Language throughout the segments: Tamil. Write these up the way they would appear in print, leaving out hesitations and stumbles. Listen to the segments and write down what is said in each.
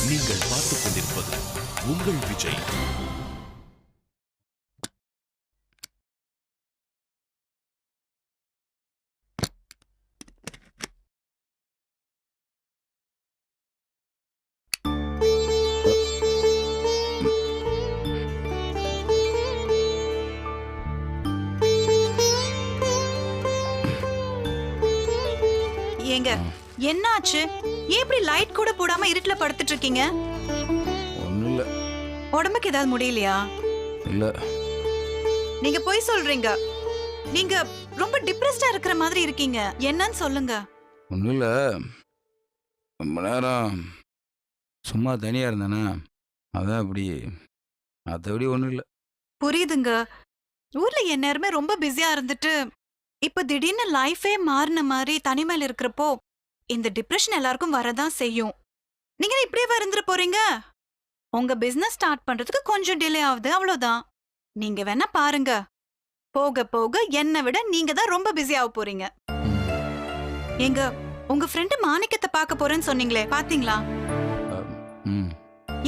நீங்கள் பார்த்துக் கொண்டிருப்பது உங்கள் விஜய். ஏங்க என்னாச்சு? ஏன் இப்படி லைட் கூட போடாம இருட்டுல படுத்துட்டு இருக்கீங்க? ஒண்ணும் இல்ல. உடம்புக்கு ஏதாவது முடியலையா? இல்ல. நீங்க போய் சொல்றீங்க. நீங்க ரொம்ப டிப்ரெஸ்டா இருக்கிற மாதிரி இருக்கீங்க. என்னன்னு சொல்லுங்க. ஒண்ணும் இல்ல. ரொம்ப நேரம் சும்மா தனியா இருந்தானே, அதான் அப்படி. மற்றபடி ஒண்ணும் இல்ல. புரியுதுங்க. ஊர்ல எந்நேரமே ரொம்ப பிஸியா இருந்துட்டு இப்ப திடீர்னு லைஃபே மாறின மாதிரி தனிமையில இருக்கிறப்போ இந்த டிப்ரெஷன் எல்லாருக்கும் வரதான் செய்யும். நீங்க இப்படியே இருந்துட்டு போறீங்க. உங்க பிசினஸ் ஸ்டார்ட் பண்றதுக்கு கொஞ்சம் டிலே ஆகுது, அவ்வளவுதான். நீங்க வேணா பாருங்க, போக போக என்னை விட நீங்க தான் ரொம்ப பிஸி ஆக போறீங்க. எங்க உங்க ஃப்ரெண்டு மாணிக்கத்தை பார்க்க போறேன்னு சொன்னீங்களே, பாத்தீங்களா?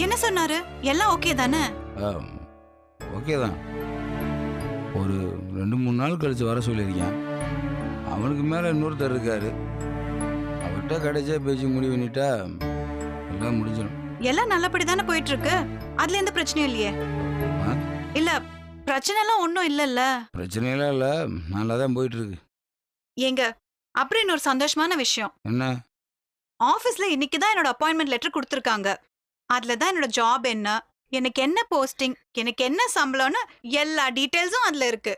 என்ன சொன்னாரு? எல்லாம் ஓகே தானே? ஓகே தான். ஒரு 2-3 நாள் கழிச்சு வர சொல்லியிருக்கேன். அவனுக்கு மேலே இன்னொருத்தர் இருக்காரு. அவர்கிட்ட கிடைச்சா பேச்சு முடிவு பண்ணிட்டா எல்லாம் முடிஞ்சிடும். எல்லாம் நல்லபடி தானே போயிட்டு இருக்கு. அதுல எந்த பிரச்சனையும் இல்லையே? இல்ல, பிரச்சனை எல்லாம் ஒன்னும் இல்லல்ல. பிரச்சனையெல்லாம் இல்ல, நல்லா தான் போயிட்டு இருக்கு. ஏங்க அப்புறம் இன்னொரு சந்தோஷமான விஷயம். என்ன? ஆபீஸ்ல இன்னைக்கு தான் என்னோட அப்பாயின்மெண்ட் லெட்டர் கொடுத்துருக்காங்க. அதுல தான் என்னோட ஜாப் என்ன, எனக்கு என்ன போஸ்டிங், எனக்கு என்ன சம்பளம்னு எல்லா டீடைல்ஸும் அதுல இருக்கு.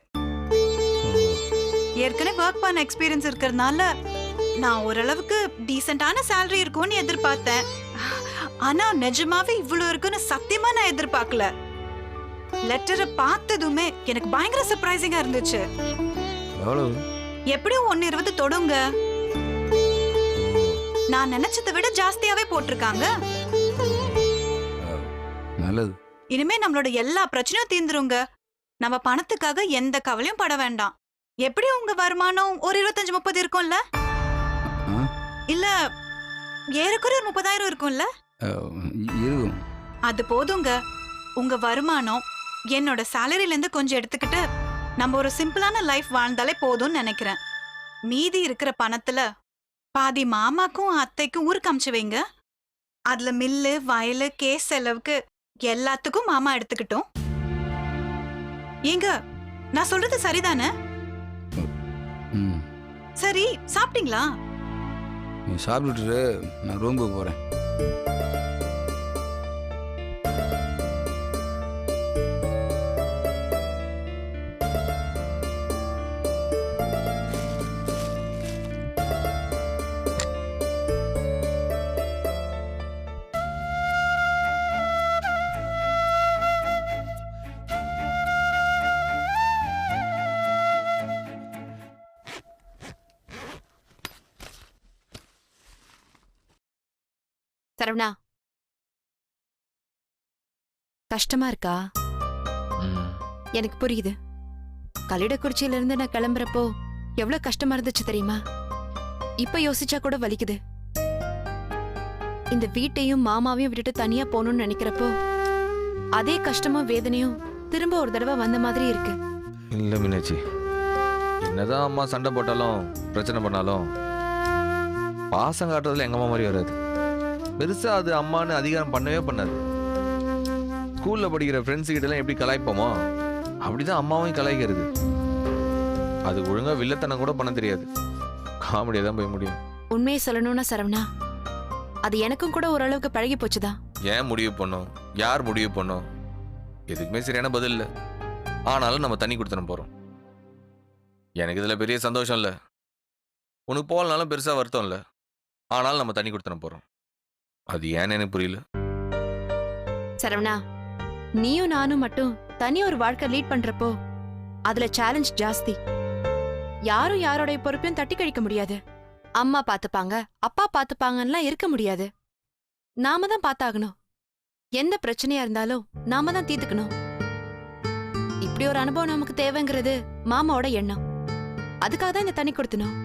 ஏற்கனவே ஒர்க் பண்ண எக்ஸ்பீரியன்ஸ் இருக்கிறதுனால நான் ஓரளவுக்கு டீசென்டான சேலரி இருக்கும்னு எதிர்பார்த்தேன். ஆனா நிஜமாவே இவ்வளவு இருக்குன்னு சத்தியமா நான் எதிர்பார்க்கல. லெட்டரை பார்த்ததுமே எனக்கு பயங்கர சர்ப்ரைசிங்கா இருந்துச்சு. எப்படியும் 1.20 தொடுங்க. நான் நினைச்சதை விட ஜாஸ்தியாவே போட்டிருக்காங்க. நல்லது. இனிமே நம்மளோட எல்லா பிரச்சனையும் தீர்ந்துருங்க. நம்ம பணத்துக்காக எந்த கவலையும் பட வேண்டாம். எப்படி உங்க வருமானம் ஒரு 25-30 இருக்கும்ல? இல்ல ஏறக்குறைய 30,000 இருக்கும்ல? இருக்கும். அது போதுங்க. உங்க வருமானம் என்னோட சேலரில இருந்து கொஞ்சம் எடுத்துக்கிட்டு நம்ம ஒரு சிம்பிளான லைஃப் வாழ்ந்தாலே போதும்னு நினைக்கிறேன். மீதி இருக்கிற பணத்துல பாதி மாமாக்கும் அத்தைக்கும் ஊருக்கு அமிச்சு வைங்க. அதுல மில்லு, வயலு, கேஸ் செலவுக்கு எல்லாத்துக்கும் மாமா எடுத்துக்கிட்டோம். ஏங்க நான் சொல்றது சரிதானே? சரி, சாப்பிட்டீங்களா? சாப்பிட்டுட்டு நான் ரூமுக்கு போறேன். சரவணா, கஷ்டமா இருக்கா? எனக்கு புரியுது. கல்லிடக்குறிச்சியில இருந்து நான் கிளம்புறப்போ எவ்வளவு கஷ்டமா இருந்துச்சு தெரியுமா? இப்ப யோசிச்சா கூட வலிக்குது. இந்த வீட்டையும் மாமாவையும் விட்டுட்டு தனியா போகணும்னு நினைக்கிறப்போ அதே கஷ்டமும் வேதனையும் திரும்ப ஒரு தடவை வந்த மாதிரி இருக்கு. இல்ல மீனாட்சி, என்னதான் அம்மா சண்டை போட்டாலும் பிரச்சனை பண்ணாலும் பாசம் காட்டுறதுல எங்க அம்மா மாதிரி வராது. பெருசா அது அம்மானு அதிகாரம் பண்ணவே பண்ணாது. ஸ்கூல்ல படிக்கிற ஃப்ரெண்ட்ஸ் கிட்ட எல்லாம் எப்படி கலாய்ப்போமோ அப்படிதான் அம்மாவையும் கலாய்க்கிறது. அது ஒழுங்கா வில்லத்தனம் கூட பண்ண தெரியாது. காமெடியா தான் போய் முடியும். உண்மையை சொல்லணும்னா சரவணா, அது எனக்கும் கூட ஓரளவுக்கு பழகி போச்சுதான். ஏன் முடிவு பண்ணோம்? யார் முடிவு பண்ணோம்? எதுக்குமே சரியான பதில் இல்ல. ஆனாலும் நம்ம தண்ணி கொடுத்துன போறோம். எனக்கு இதுல பெரிய சந்தோஷம் இல்ல. உனக்கு போகலனாலும் பெருசா வருத்தம் இல்ல. ஆனாலும் நம்ம தண்ணி கொடுத்துன போறோம். அது ஏன்னு எனக்கு புரியல. சரவணா, நீயும் நானும் மட்டும் தனி ஒரு வாழ்க்கை லீட் பண்றப்போ அதுல சேலஞ்ச் ஜாஸ்தி. யாரும் யாரோட பொறுப்பையும் தட்டி கழிக்க முடியாது. அம்மா பாத்துப்பாங்க, அப்பா பாத்துப்பாங்கலாம் இருக்க முடியாது. நாம தான் பார்த்தாகணும். எந்த பிரச்சனையா இருந்தாலும் நாம தான் தீர்த்துக்கணும். இப்படி ஒரு அனுபவம் நமக்கு தேவைங்கிறது மாமாவோட எண்ணம். அதுக்காக தான் இந்த தண்ணி கொடுத்தணும்.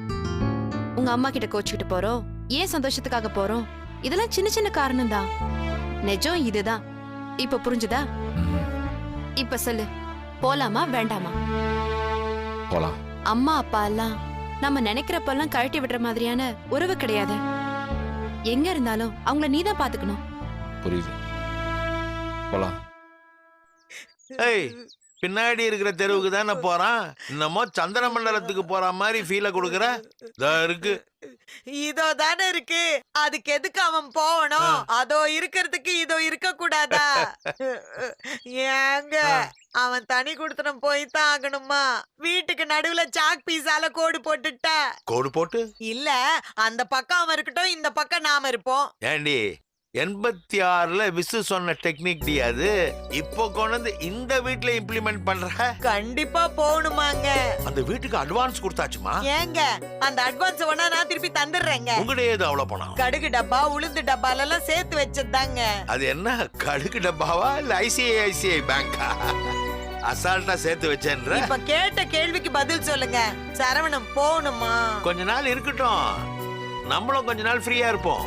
உங்க அம்மா கிட்ட கோச்சுக்கிட்டு போறோம், ஏன் சந்தோஷத்துக்காக போறோம், இதெல்லாம் சின்ன சின்ன காரணம் தான். நிஜம் இதுதான். இப்ப புரிஞ்சுதா? இப்ப சொல்லு, போலாமா வேண்டாமா? போலாம். அம்மா அப்பா எல்லாம் நம்ம நினைக்கிறப்பெல்லாம் கழட்டி விடுற மாதிரியான உறவு கிடையாது. எங்க இருந்தாலும் அவங்கள நீதான் பாத்துக்கணும். புரியுது, போலாம். ஏய், பின்னாடி இருக்கிற தெருவுக்கு தானே போறான். இன்னமோ சந்திர மண்டலத்துக்கு போற மாதிரி ஃபீல கொடுக்குற. இதோ இருக்கு. இதோ தானே இருக்கு. அதுக்கு எதுக்கு அவன் போகணும்? அதோ இருக்கிறதுக்கு இதோ இருக்க கூடாதா? ஏங்க அவன் தனி குடுத்தனம் போய்தான் ஆகணுமா? வீட்டுக்கு நடுவுல சாக் பீஸால கோடு போட்டுட்ட. கோடு போட்டு இல்ல, அந்த பக்கம் அவன் இருக்கட்டும், இந்த பக்கம் நாம இருப்போம். ஏண்டி 86ல விசு சொன்ன டெக்னிக் டி அது. இப்போ கொண்டு வந்து இந்த வீட்ல இம்ப்ளிமெண்ட் பண்ற. கண்டிப்பா போகணுமாங்க. அந்த வீட்டுக்கு அட்வான்ஸ் கொடுத்தாச்சுமா? ஏங்க அந்த அட்வான்ஸ் வேணா நான் திருப்பி தந்துடுறேங்க. உங்கடைய ஏது அவ்வளவு பணம்? கடுகு டப்பா உளுந்து டப்பால எல்லாம் சேர்த்து வச்சதுதாங்க. அது என்ன கடுகு டப்பாவா இல்ல ஐசிஐசிஐ பேங்கா? அசால்ட்டா சேர்த்து வச்சேன்ற. இப்ப கேட்ட கேள்விக்கு பதில் சொல்லுங்க. சரவணம் போகணுமா? கொஞ்ச நாள் இருக்கட்டும், நம்மளும் கொஞ்ச நாள் ஃப்ரீயா இருப்போம்.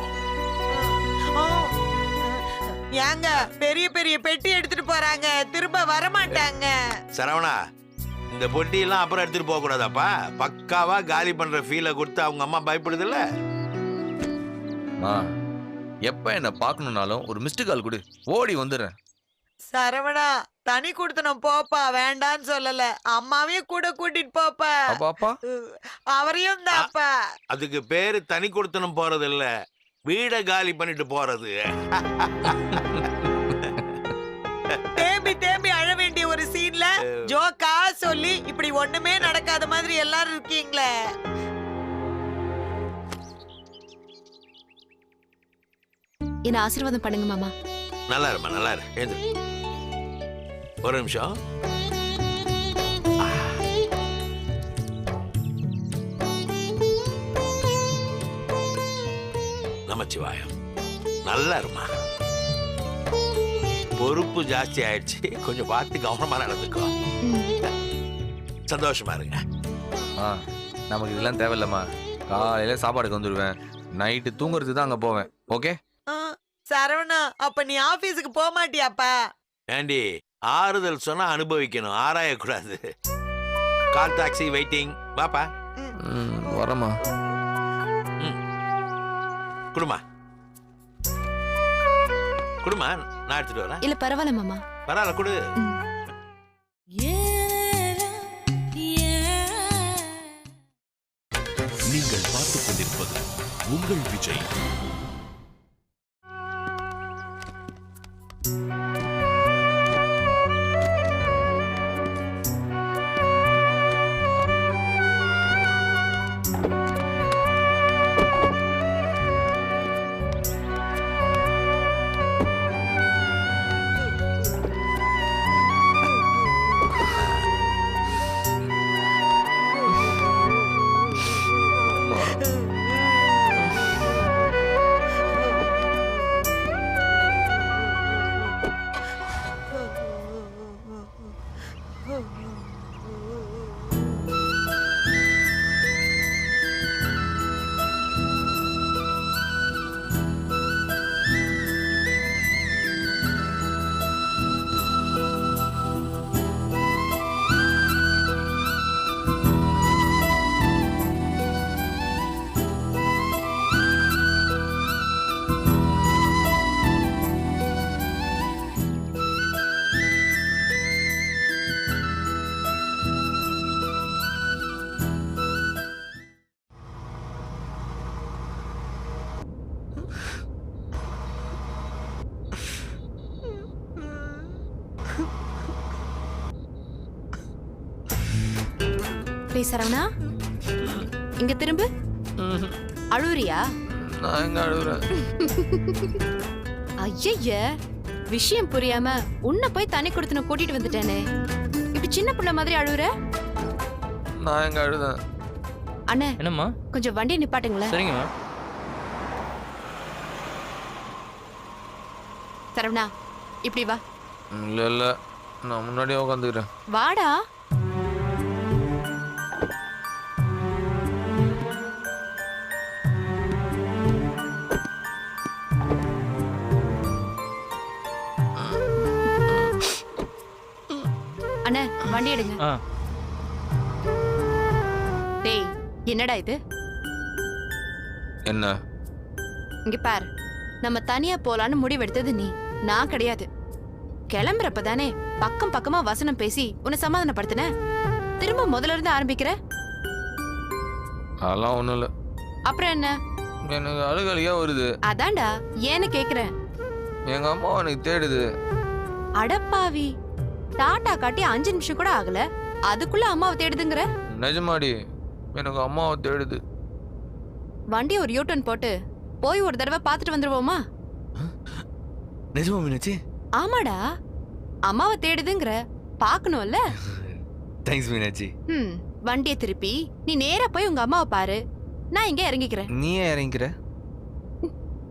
ஏங்க பெரிய பெரிய பெட்டி எடுத்துட்டு போறாங்க, திரும்ப வரமாட்டாங்க. சரவணா, இந்த பொட்டி எல்லாம் அப்புறம் எடுத்துட்டு போக கூடாதாப்பா? பக்காவா காலி பண்ற ஃபீல கொடுத்து அவங்க அம்மா பயப்படுது இல்ல? எப்ப என்ன பாக்கணும்னாலும் ஒரு மிஸ்டு கால் கொடு, ஓடி வந்துடுறேன். சரவணா, தனி கொடுத்தனும் போப்பா, வேண்டான்னு சொல்லல. அம்மாவையும் கூட கூட்டிட்டு போப்பா. அப்பா அவரையும் தாப்பா. அதுக்கு பேரு தனி கொடுத்தனும் போறது இல்ல, வீட காலி பண்ணிட்டு போறது. தேம்பி தேம்பி அழ வேண்டிய ஒரு சீன்ல ஜோக்கா சொல்லி இப்படி ஒண்ணுமே நடக்காத மாதிரி எல்லாரும் இருக்கீங்களே. என்ன ஆசீர்வாதம் பண்ணுங்க மாமா. நல்லா இருமா, நல்லா இரு. ஏந்து ஒரு நிமிஷம். நமச்சிவாயம். நல்லா இருமா. பொறுப்பு ஜாஸ்தி ஆயிடுச்சு, கொஞ்சம் பார்த்து கவனமா நடந்துக்கோ. சந்தோஷமா இருங்க. நமக்கு இதெல்லாம் தேவையில்லம்மா. காலையில சாப்பாடுக்கு வந்துடுவேன், நைட்டு தூங்குறது தான் அங்க போவேன். ஓகே சரவணா, அப்ப நீ ஆபீஸுக்கு போக மாட்டியாப்பா? ஏண்டி, ஆறுதல் சொன்னா அனுபவிக்கணும், ஆராயக்கூடாது. Call taxi waiting. வாப்பா. வரமா குடுமா குடுமா, நான் எடுத்துட்டு வரேன். இல்ல பரவாயில்ல மாமா. பரவாயில்ல, குடு. நீங்கள் பார்த்துக் கொண்டிருப்பது உங்கள் விஜய். சரவணா, இங்க திரும்ப. அழுறியா? நான் எங்க அழுகுறேன்? ஐய, விஷயம் புரியாம உன்னை போய் தனி கொடுத்துன கூட்டிட்டு வந்துட்டேனே. இப்படி சின்ன புள்ள மாதிரி அழுகுற? நான் எங்க அழுதேன்? அண்ணே, என்னம்மா? கொஞ்சம் வண்டியை நிப்பாட்டுங்களேன். சரிங்கம்மா. சரவணா, இப்படி வா. இல்ல இல்ல, நான் முன்னாடியே உட்காந்துக்கிறேன். வாடா. வண்டி எடுங்க. ஆ. டேய் என்னடா இது? என்ன? இங்க பாரு, நம்ம தனியா போலான்னு முடிவெடுத்தது நீ, நான் கிடையாது. கிளம்புறப்ப தானே பக்கம் பக்கமா வசனம் பேசி உன்னை சமாதானப்படுத்தின. திரும்ப முதல்ல இருந்து ஆரம்பிக்கிற. அதெல்லாம் ஒண்ணும் இல்ல. அப்புறம் என்ன? எனக்கு அழுகலியா வருது. அதான்டா ஏன்னு கேக்குறேன். எங்க அம்மா எனக்கு தேடுது. அடப்பாவி, டாட்டா காட்டி 5 நிமிஷம் கூட ஆகல, அதுக்குள்ள அம்மாவை தேடுதுங்கிற? நிஜமாடி எனக்கு அம்மாவை தேடுது. வண்டி ஒரு யூட்டர்ன் போட்டு போய் ஒரு தடவை பார்த்துட்டு வந்துருவோமா? நிஜமா மீனாட்சி? ஆமாடா, அம்மாவை தேடுதுங்கிற, பாக்கணும்ல. தேங்க்ஸ் மீனாட்சி. வண்டியை திருப்பி நீ நேரா போய் உங்க அம்மாவை பாரு, நான் இங்க இறங்கிக்கிறேன். நீ ஏன் இறங்கிக்கிற?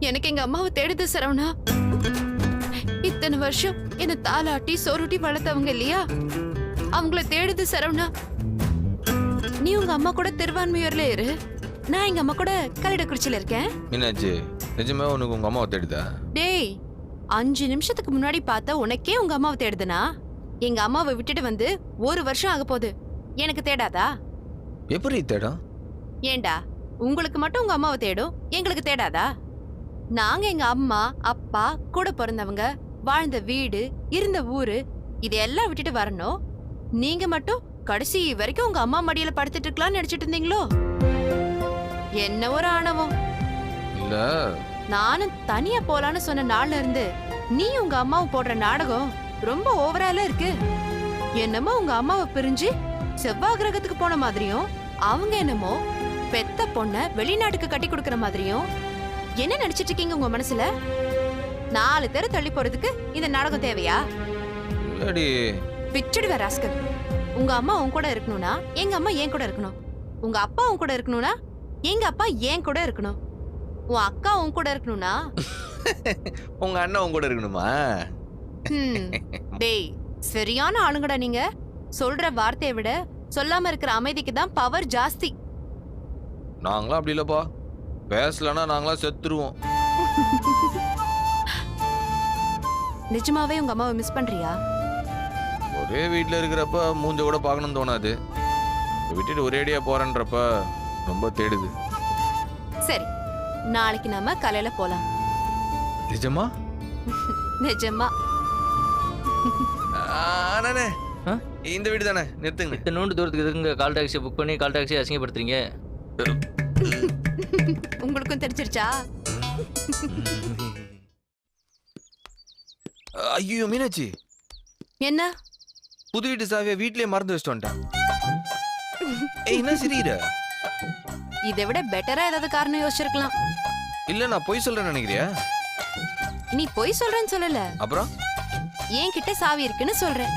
எனக்கு எங்க அம்மாவை தேடுது சரவணா. இத்தனை வருஷம் என்ன தாலாட்டி சோறுட்டி வளர்த்தவங்க இல்லையா, அவங்கள தேடுது சரவணா. நீ உங்க அம்மா கூட திருவான்மையூர்ல இரு, நான் எங்க அம்மா கூட கல்லடக்குறிச்சியில இருக்கேன். மீனாட்சி நிஜமே உனக்கு உங்க அம்மாவை தேடுதா? டேய், 5 நிமிஷத்துக்கு முன்னாடி பார்த்த உனக்கே உங்க அம்மாவை தேடுதுனா, எங்க அம்மாவை விட்டுட்டு வந்து 1 வருஷம் ஆக போகுது, எனக்கு தேடாதா? எப்படி தேடும்? ஏண்டா உங்களுக்கு மட்டும் உங்க அம்மாவை தேடும், எங்களுக்கு தேடாதா? நாங்க எங்க அம்மா அப்பா கூட பிறந்தவங்க வாழ்ந்த வீடு இருந்த ஊரு இதெல்லாம் விட்டுட்டு வரணும், நீங்க மட்டும் கடைசி வரைக்கும் உங்க அம்மா மடியில படுத்துட்டு இருக்கலாம்னு நினைச்சிட்டு இருந்தீங்களோ? என்ன ஒரு ஆணவம். இல்ல, நானும் தனியா போலான்னு சொன்ன நாள்ல இருந்து நீ உங்க அம்மாவும் போடுற நாடகம் ரொம்ப ஓவரால இருக்கு. என்னமோ உங்க அம்மாவை பிரிஞ்சு செவ்வாய் கிரகத்துக்கு போன மாதிரியும், அவங்க என்னமோ பெத்த பொண்ண வெளிநாட்டுக்கு கட்டி கொடுக்கற மாதிரியும். என்ன நினைச்சிட்டு இருக்கீங்க உங்க மனசுல? 4 தெரு தள்ளி போறதுக்கு இந்த நாடகம் தேவையா? இல்லடி. பிச்சுடுவே ராஸ்கல். உங்க அம்மா உன் கூட இருக்கணும்னா எங்க அம்மா என் கூட இருக்கணும், உங்க அப்பா உன் கூட இருக்கணும்னா எங்க அப்பா என் கூட இருக்கணும், உன் அக்கா உன் கூட இருக்கணும்னா உங்க அண்ணன் உன் கூட இருக்கணுமா? டேய், சரியான ஆளுங்கடா நீங்க. சொல்ற வார்த்தையை விட சொல்லாம இருக்கிற அமைதிக்கு தான் பவர் ஜாஸ்தி. நாங்களாம் அப்படி இல்லப்பா, பேசலன்னா நாங்களாம் செத்துருவோம். நிஜமாவே உங்க அம்மாவை மிஸ் பண்றியா? ஒரே வீட்டில் இருக்கிறப்ப மூஞ்ச கூட பார்க்கணும்னு தோணாது, விட்டுட்டு ஒரேடியா போறேன்றப்ப ரொம்ப தேடுது. சரி, நாளைக்கு நாம காலையில போலாம். நிஜமா? நிஜமா. அண்ணே, இந்த வீடு தானே, நிறுத்துங்க. இத்தனோண்டு தூரத்துக்கு எதுக்குங்க கால் டாக்ஸி புக் பண்ணி கால் டாக்ஸி அசிங்கப்படுத்துறீங்க? உங்களுக்கும் தெரிஞ்சிருச்சா? ஐயோ மீனாட்சி, என்ன? புது வீட்டு சாவியை வீட்லயே மறந்து வச்சுட்டு வந்துட்டேன். என்ன சிரிக்கிற? இதை விட பெட்டரா ஏதாவது காரணம் யோசிச்சிருக்கலாம். இல்ல நான் பொய் சொல்றேன்னு நினைக்கிறியா? நீ பொய் சொல்றேன்னு சொல்லல, அப்புறம் என்கிட்ட சாவி இருக்குன்னு சொல்றேன்.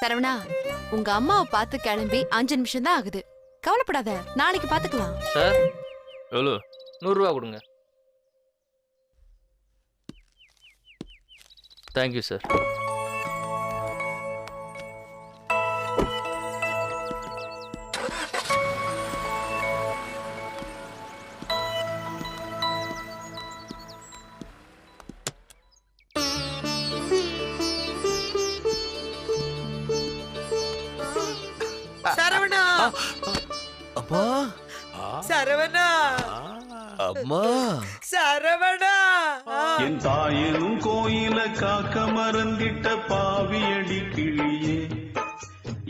சரவணா, உங்க அம்மாவை பார்த்து கிளம்பி 5 நிமிஷம் தான் ஆகுது, கவலைப்படாத, நாளைக்கு பாத்துக்கலாம். சார் எவ்வளோ? 100 ரூபா கொடுங்க. Thank you sir. சரவணா, அப்பா, சரவணா, அம்மா, சரவணா. என் தாயனும் கோயில காக்க மறந்திட்ட பாவியடி கிளியே,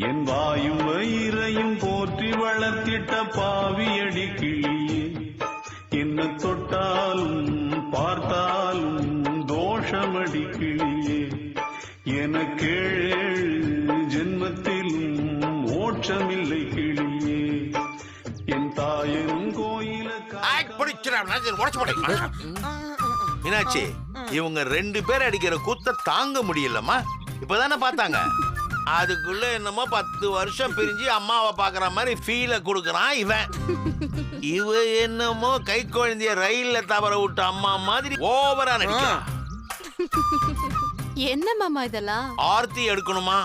என் வாயும் வயிறையும் போற்றி வளர்த்திட்ட பாவியடி கிளியே, என்ன தொட்டாலும் பார்த்தாலும் தோஷமடி கிளியே, எனக்கேழு ஜென்மத்திலும் மோட்சமில்லை கிளியே, என் தாயனும் கோயில மீனாட்சி, இவங்க 2 பேர் அடிக்கிற கூத்த தாங்க முடியலம்மா. இப்பதானே பார்த்தாங்க, அதுக்குள்ள என்னமோ 10 வருஷம் பிரிஞ்சு அம்மாவை பாக்குற மாதிரி ஃபீல கொடுக்கறான் இவன். இவ என்னமோ கை குழந்தைய ரயில்ல தவற விட்ட அம்மா மாதிரி ஓவரா நடிக்கிறான். என்ன மாமா இதெல்லாம்? ஆர்த்தி எடுக்கணுமா?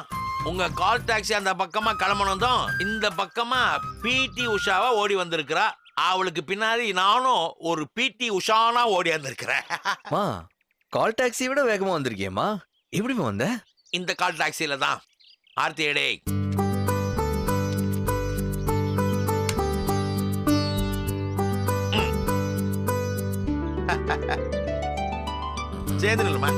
உங்க கால் டாக்ஸி அந்த பக்கமா கிளம்பணும், இந்த பக்கமா பிடி உஷாவா ஓடி வந்திருக்கிறா. அவளுக்கு பின்னாடி நானும் ஒரு பிடி உஷானா ஓடி வந்திருக்கிறேன். கால் டாக்ஸி விட வேகமா வந்திருக்கேம்மா. எப்படிமா வந்த? இந்த கால் டாக்ஸில தான். ஆர்த்தி எடே. சேர்ந்து நில்லுமா.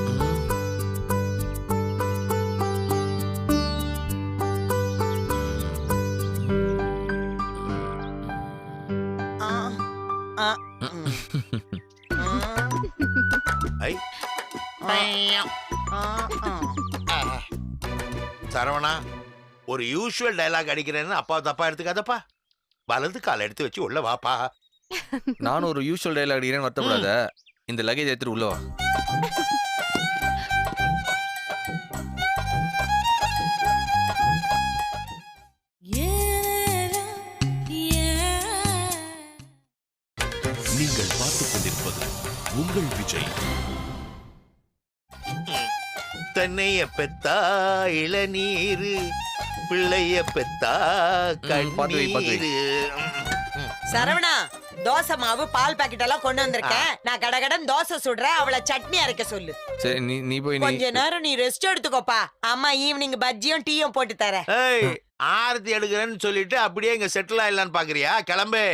ஐ சரவணா, ஒரு யூஷுவல் டயலாக் அடிக்கிறேன்னு அப்பா தப்பா எடுத்துக்காதப்பா. வலது கால் எடுத்து வச்சு உள்ள வாப்பா. நானும் ஒரு யூஷுவல் டைலாக் அடிக்கிறேன்னு வருத்தப்படாத. இந்த லக்கேஜ் எடுத்துட்டு உள்ள வா. நீங்கள் பார்த்துக் கொண்டிருப்பது உங்கள் விஜய். தென்னைய பெத்தா இளநீரு, பிள்ளைய பெத்தா பாத்து வை, பாத்து வை. கண்ணீரு. சரவணா, தோசை மாவு பால் பாக்கெட் எல்லாம் கொண்டு வந்திருக்கேன். நான் கடகடன் தோசை சுடுறேன். அவளை சட்னி அரைக்க சொல்லு. சரி நீ போய் கொஞ்ச நேரம் நீ ரெஸ்ட் எடுத்துக்கோப்பா. அம்மா ஈவினிங் பஜ்ஜியும் டீயும் போட்டு தரேன். ஏய், ஆரத்தி எடுக்கிறேன்னு சொல்லிட்டு அப்படியே இங்க செட்டில் ஆயிடலான்னு பாக்குறியா? கிளம்பு.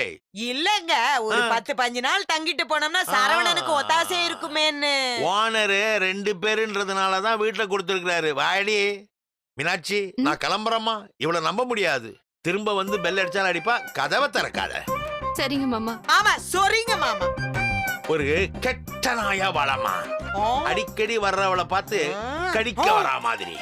இல்லங்க, ஒரு 10-15 நாள் தங்கிட்டு போனோம்னா சரவணனுக்கு ஒத்தாசை இருக்குமேன்னு. ஓனரு 2 பேருன்றதுனாலதான் வீட்டுல கொடுத்துருக்காரு. வாடி மீனாட்சி, நான் கிளம்புறேம்மா. இவ்வளவு நம்ப முடியாது. திரும்ப வந்து பெல் அடிச்சாலும் அடிப்பா. கதவை திறக்காத. சரிங்க மாமா. ஆமா, சொறீங்க மாமா. ஒரு கெட்ட நாயா வாழாமா. அடிக்கடி வர்றவளை பார்த்து கடிக்க வரா மாதிரி.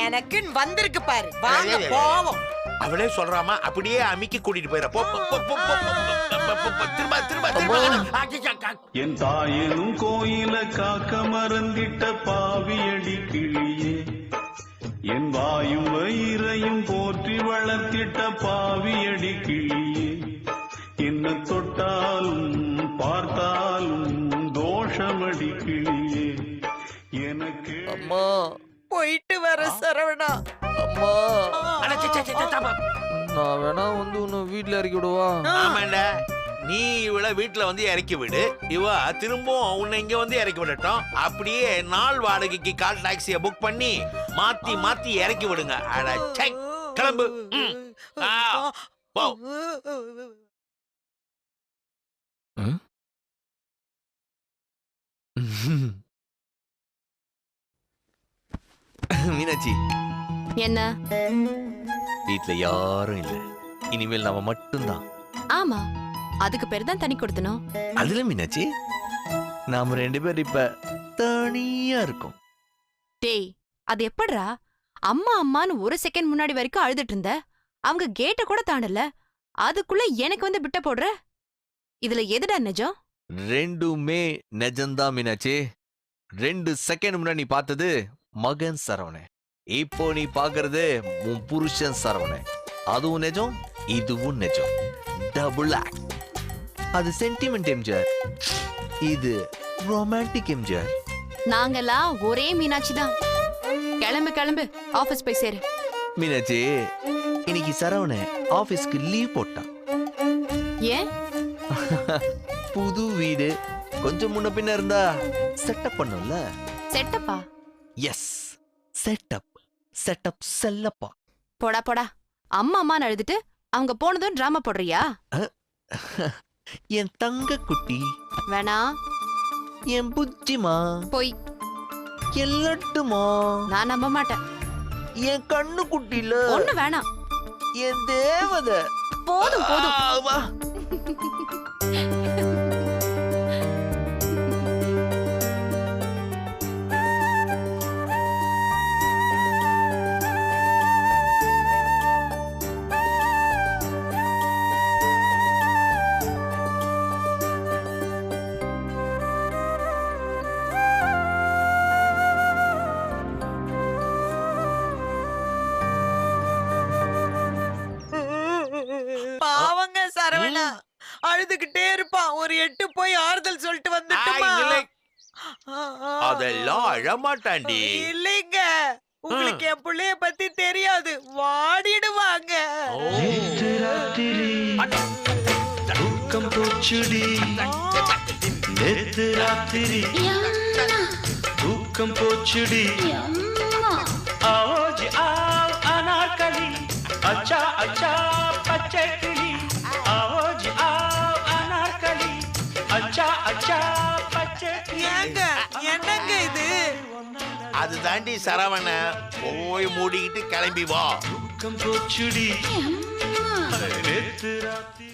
எனக்குன்னு வந்திருக்கு பாரு. வாங்க போவோம். அவளே சொல்றாமா, அப்படியே அமிக்கி கூட்டிட்டு போயிட. போ, போ, போ, போ, போ, போ, திரும்ப திரும்ப திரும்ப. என் தாயனும் கோயில காக்க மறந்திட்ட பாவியடி கிளியே, என் வாயும் வயிறையும் போற்றி வளர்த்திட்ட பாவியடி கிளியே, என்ன தொட்டாலும் பார்த்தாலும் தோஷமடி கிளியே, எனக்கு அம்மா போயிட்டு வர சரவணா. அம்மா நான் வேணா வந்து உன்னை வீட்டுல இறக்கி விடுவா. ஆமாண்டா, நீ இவள வீட்டுல வந்து இறக்கி விடு. இவ திரும்பவும் உன்னை இங்க வந்து இறக்கி விடட்டும். அப்படியே நாள் வாடகைக்கு கால் டாக்ஸிய புக் பண்ணி மாத்தி மாத்தி இறக்கி விடுங்க. அட சை, கிளம்பு. போ. மீனாட்சி, என்ன? வீட்டுல யாரும் இல்ல. இனிமேல் நாம மட்டும்தான். ஆமா, அதுக்கு பேர் தான் தனி கொடுத்தனும். அதுல மீனாட்சி, நாம 2 பேர் இப்ப தனியா இருக்கோம். டேய், அது எப்படிரா? அம்மா அம்மான்னு ஒரு செகண்ட் முன்னாடி வரைக்கும் அழுதுட்டு இருந்த. அவங்க கேட்ட கூட தாண்டல, அதுக்குள்ள எனக்கு வந்து பிட்ட போடுற. இதுல எதுடா நிஜம்? 2மே நிஜம்தான் மீனாட்சி. 2 செகண்ட் முன்னாடி நீ பார்த்தது மகன் சரவணன். இப்போ நீ பாக்குறது உன் புருஷன் சரவணன். அதுவும் நிஜம், இதுவும் நிஜம். Double act. அது சென்டிமெண்ட் எம்ஜிஆர், இது ரொமான்டிக் எம்ஜிஆர். நாங்கெல்லாம் ஒரே மீனாட்சி தான். கிளம்பு கிளம்பு, ஆபீஸ் போய் சேரு. மீனாட்சி, இன்னைக்கு சரவணன் ஆபீஸ்க்கு லீவ் போட்டான். ஏன்? புது வீடு, கொஞ்சம் முன்ன பின்ன இருந்தா செட்டப் பண்ணும்ல. செட்டப்பா? Yes, setup. செட்டப் செல்லப்பா. போடா போடா. அம்மா அம்மான்னு அழுதுட்டு அவங்க போனதும் டிராமா போடுறியா? என் தங்க குட்டி, வேணா. என் புஜ்ஜிமா, போய். எல்லட்டுமா, நான் நம்ப மாட்டேன். என் கண்ணு குட்டில, ஒண்ணு வேணாம். என் தேவதை. போதும் போதும். வா. பாவங்க சரவணா, அழுதுகிட்டே இருப்பான். ஒரு 8 போய் ஆறுதல் சொல்லிட்டு வந்துட்டுமா? அதெல்லாம் அழமாட்டாண்டி. இல்லைங்க, உங்களுக்கு என் பிள்ளைய பத்தி தெரியாது. வாடிடுவாங்க. தூக்கம் போச்சுடி நேத்து ராத்திரி தூக்கம் போச்சுடி आओ जी आओ अनारकली अच्छा अच्छा பச்சை கிளி आओ जी आओ अनारकली अच्छा अच्छा பச்சை ஏங்க என்னங்க இது? அது தாண்டி சரவண போய் மூடிக்கிட்டு கிளம்பி வா. தூக்கம் போச்சுடி நேத்து ராத்திரி